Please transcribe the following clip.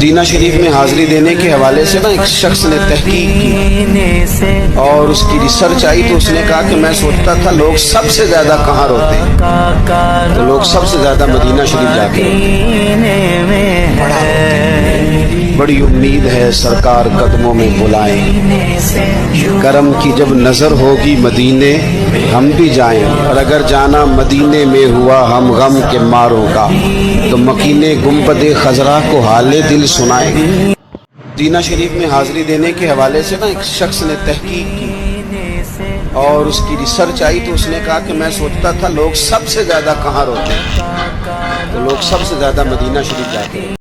Medina शरीफ में हाजिरी देने के हवाले से ना एक शख्स ने तहकीक की और उसकी रिसर्च आई तो उसने कहा कि मैं सोचता था लोग सबसे ज्यादा कहाँ रोते हैं, तो लोग सबसे ज्यादा मदीना शरीफ जाके बड़ी उम्मीद है सरकार कदमों में बुलाएं, करम की जब नजर होगी मदीने हम भी जाएं, और अगर जाना मदीने में हुआ हम गम के मारों का तो मकीने गुंबदे खजरा को हाले दिल सुनाएंगे। मदीना शरीफ में हाजिरी देने के हवाले से ना एक शख्स ने तहकीक की और उसकी रिसर्च आई तो उसने कहा कि मैं सोचता था लोग सबसे ज्यादा कहाँ रोते हैं, तो लोग सबसे ज्यादा मदीना शरीफ जाते हैं।